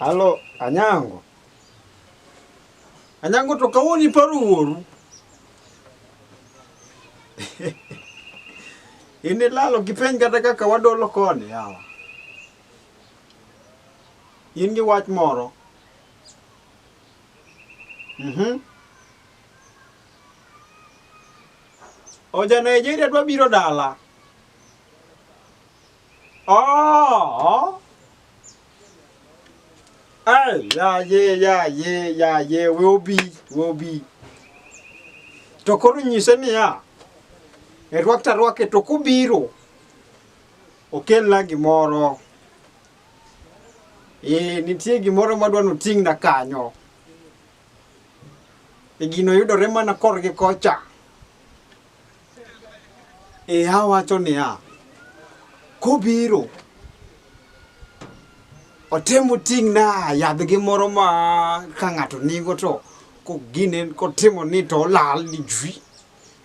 Halo, Anyango. Anyango to kawoni paruoru. Ini lalo kipenj kata kaka wadolo koni yawa. In gi wach moro. Oja Nigeria dwa biro dala. Oh. Ay, will be. To koro nyise niya. Rwake to kubiro. Okel na gimoro. Nitie gimoro madwa noting na kanyo. Gino yudore mana korgi kocha. Awacho niya. Kobiro. Otemo ting na yadh gimoro ma ka ng'ato nigo to ko gine kotimo ni to lal ni jwi.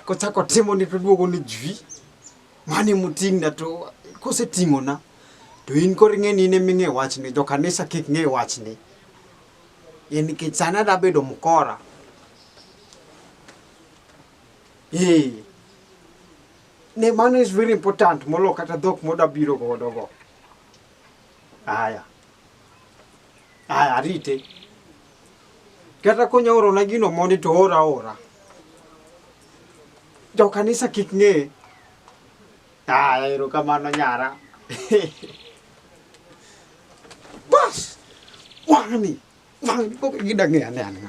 Kochako timo ni to duogo ni jwi. Mane muting na to koseting'o na. To in koro ing'eni in eming'e wachni, jo kanisa kik ng'e wachni. Nikech sana da bedo mkora. Ne mano is very important molo kata dhok moda biro godo. Aya, rite. Kata konyaoro na gino mondi to ora. Jo kanisa kik ng'e. Ero kamano nyara. Bas! Wang'ni kok gidang'e ane.